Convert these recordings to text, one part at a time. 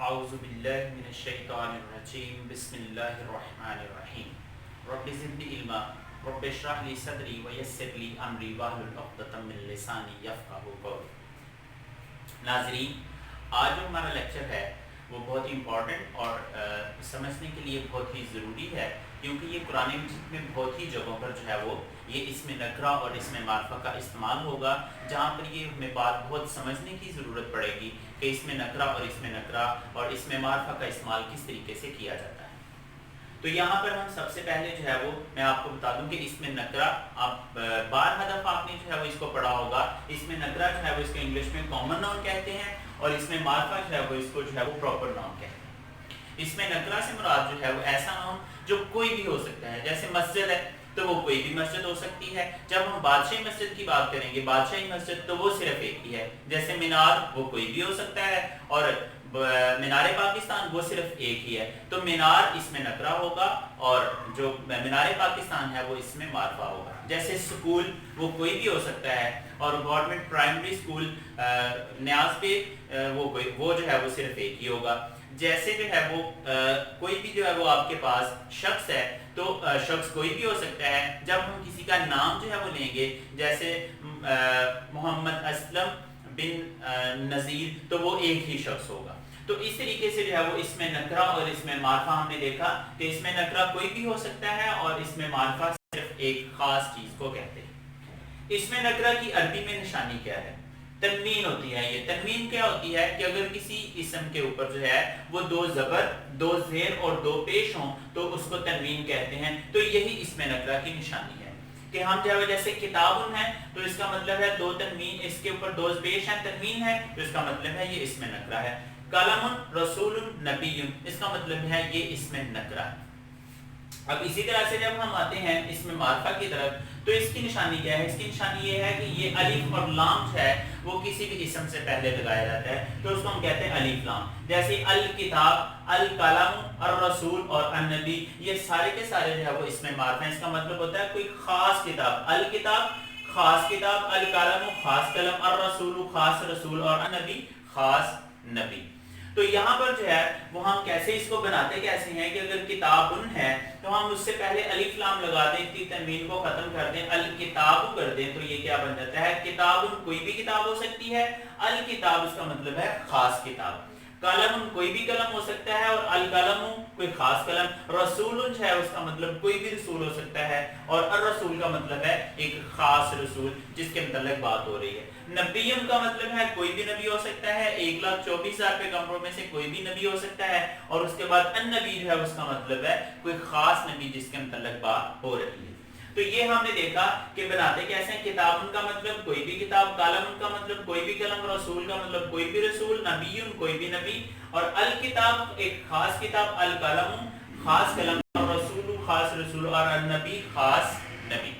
اعوذ باللہ من الشیطان الرجیم بسم اللہ الرحمن الرحیم رب زدنی علما رب اشرح لی صدری ویسر لی امری واحلل عقدۃ من لسانی یفقہوا قولی۔ ناظرین، آج جو ہمارا لیکچر ہے وہ بہت ہی امپورٹنٹ اور سمجھنے کے لیے بہت ہی ضروری ہے، کیونکہ یہ قرآن مجید میں بہت ہی جگہوں پر جو ہے وہ یہ اسم نکرہ اور اسم معرفہ کا استعمال ہوگا، جہاں پر یہ ہمیں بات بہت سمجھنے کی ضرورت پڑے گی کہ اسم نکرہ اور اسم معرفہ کا استعمال کس طریقے سے کیا جاتا ہے۔ تو یہاں پر ہم سب سے پہلے جو ہے وہ میں آپ کو بتا دوں کہ اسم نکرہ آپ بارہا دفعہ آپ نے جو ہے وہ اس کو پڑھا ہوگا۔ اسم نکرہ جو ہے وہ اس کو انگلش میں کامن ناؤن کہتے ہیں اور اسم معرفہ جو ہے وہ اس کو جو ہے وہ پراپر ناؤن کہتے ہیں۔ اسم نکرہ سے مراد جو ہے وہ ایسا ناؤن جو کوئی بھی ہو سکتا ہے، جیسے مسجد ہے تو وہ کوئی بھی مسجد ہو سکتی ہے۔ جب ہم بادشاہی مسجد کی بات کریں گے، بادشاہی مسجد تو وہ صرف ایک ہی ہے۔ جیسے مینار وہ کوئی بھی ہو سکتا ہے اور مینار پاکستان وہ صرف ایک ہی ہے، تو مینار اسم نکرہ ہوگا اور جو مینار پاکستان ہے وہ اسم معرفہ ہوگا۔ جیسے سکول وہ کوئی بھی ہو سکتا ہے اور گورنمنٹ پرائمری سکول نیاز پہ وہ جو ہے وہ صرف ایک ہی ہوگا۔ جیسے جو ہے وہ کوئی بھی جو ہے وہ آپ کے پاس شخص ہے تو شخص کوئی بھی ہو سکتا ہے۔ جب ہم کسی کا نام جو ہے وہ لیں گے، جیسے محمد اسلم بن نذیر، تو وہ ایک ہی شخص ہوگا۔ تو اس طریقے سے جو ہے وہ اسم نکرہ اور اسم معرفہ ہم نے دیکھا کہ اسم نکرہ کوئی بھی ہو سکتا ہے اور اسم معرفہ صرف ایک خاص چیز کو کہتے ہیں۔ اسم نکرہ کی عربی میں نشانی کیا ہے؟ تنوین ہوتی ہے۔ یہ تنوین کیا ہوتی ہے کہ اگر کسی اسم کے اوپر جو ہے وہ دو زبر، دو زیر اور دو پیش ہوں تو اس کو تنوین کہتے ہیں۔ تو یہی اسم نکرہ کی نشانی ہے کہ ہم جو ہے جیسے کتاب ہے تو اس کا مطلب ہے دو تنوین، اس کے اوپر دو پیش ہیں، تنوین ہے، تو اس کا مطلب ہے یہ اسم نکرہ ہے۔ کلم رسول نبی، اس کا مطلب ہے یہ اسم نکرہ ہے۔ اب اسی طرح سے جب ہم آتے ہیں اسم معرفہ کی طرف تو اس کی نشانی کیا ہے؟ اس کی نشانی یہ ہے کہ یہ الف اور لام جو ہے وہ کسی بھی اسم سے پہلے لگایا جاتا ہے، تو اس کو ہم کہتے ہیں الف لام۔ جیسے الکتاب، القلم، الرسول اور النبی، یہ سارے کے سارے جو ہے وہ اسم معرفہ ہیں۔ اس کا مطلب ہوتا ہے کوئی خاص کتاب، الکتاب خاص کتاب، القلم خاص قلم، الرسول خاص رسول اور النبی خاص نبی۔ تو یہاں پر جو ہے وہ ہم کیسے اس کو بناتے کیسے ہیں کہ اگر کتاب ہے تو ہم اس سے پہلے الف لام لگا دیں، کی تنوین کو ختم کر دیں، الکتاب کر دیں، تو یہ کیا بن جاتا ہے؟ کتاب کوئی بھی کتاب ہو سکتی ہے، الکتاب اس کا مطلب ہے خاص کتاب۔ قلم کوئی بھی قلم ہو سکتا ہے اور القلم کوئی خاص قلم۔ رسول جو ہے اس کا مطلب کوئی بھی رسول ہو سکتا ہے اور الرسول کا مطلب ہے ایک خاص رسول جس کے متعلق بات ہو رہی ہے۔ نبی کا مطلب ہے کوئی بھی نبی ہو سکتا ہے، 1,24,000 پیغمبروں میں سے کوئی بھی نبی ہو سکتا ہے، اور اس کے بعد النبی جو ہے اس کا مطلب ہے کوئی خاص نبی جس کے متعلق بات ہو رہی ہے۔ تو یہ ہم نے دیکھا کہ بناتے کیسے ہیں۔ کتاب کا مطلب کوئی بھی کتاب، قلم کا مطلب کوئی بھی قلم، رسول کا مطلب کوئی بھی رسول، نبی کوئی بھی نبی، اور الکتاب ایک خاص کتاب، القلم خاص قلم، رسول خاص رسول اور النبی خاص نبی۔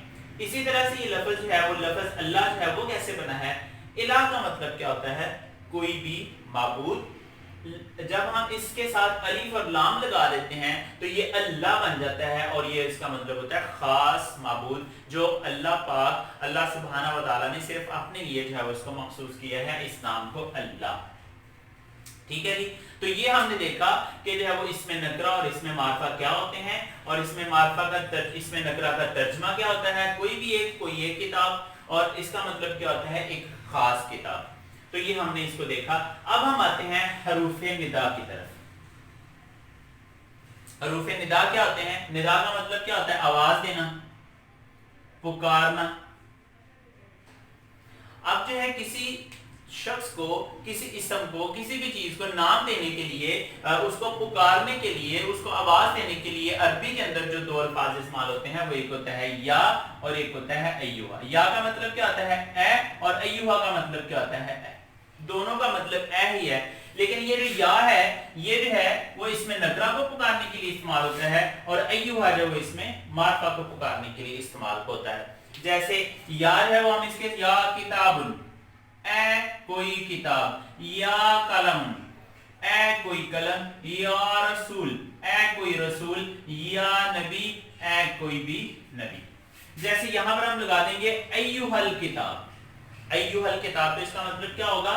اسی طرح سے یہ لفظ جو ہے وہ لفظ اللہ جو ہے وہ کیسے بنا ہے؟ الہ کا مطلب کیا ہوتا ہے؟ کوئی بھی معبود۔ جب ہم اس کے ساتھ الف اور لام لگا دیتے ہیں تو یہ اللہ بن جاتا ہے اور یہ اس کا مطلب ہوتا ہے خاص معبود، جو اللہ پاک اللہ سبحانہ و تعالیٰ نے صرف اپنے لیے جو ہے اس کو مخصوص کیا ہے، اس نام کو اللہ۔ ٹھیک ہے جی، تو یہ ہم نے دیکھا کہ جو ہے وہ اسم نکرہ اور اسم معرفہ کیا ہوتے ہیں، اور اسم معرفہ کا اسم نکرہ کا ترجمہ کیا ہوتا ہے؟ کوئی ایک کتاب، اور اس کا مطلب کیا ہوتا ہے؟ ایک خاص کتاب۔ تو یہ ہم نے اس کو دیکھا۔ اب ہم آتے ہیں حروف ندا کی طرف۔ حروف ندا کیا ہوتے ہیں؟ ندا کا مطلب کیا ہوتا ہے؟ آواز دینا، پکارنا۔ اب جو ہے کسی شخص کو، کسی اسم کو، کسی بھی چیز کو نام دینے کے لیے، اس کو پکارنے کے لیے، اس کو آواز دینے کے لیے عربی کے اندر جو دو الفاظ استعمال ہوتے ہیں وہ ایک ہوتا ہے یا اور ایک ہوتا ہے ایوہ۔ یا کا مطلب کیا ہوتا ہے؟ اے، اور ایوہ کا مطلب کیا ہوتا ہے؟ اے۔ دونوں کا مطلب اے ہی ہے، لیکن یہ جو یا ہے یہ جو ہے وہ اسم نکرہ کو پکارنے کے لیے استعمال ہوتا ہے، اور ایوہ جو وہ اسم معرفہ کو پکارنے کے لیے استعمال ہوتا ہے۔ جیسے یا جو ہے وہ ہم اس کے یا کتاب، اے کوئی کتاب، یا قلم اے کوئی قلم، یا رسول اے کوئی رسول، یا نبی اے کوئی بھی نبی۔ جیسے یہاں پر ہم لگا دیں گے ایھا الکتاب، ایھا الکتاب، تو اس کا مطلب کیا ہوگا؟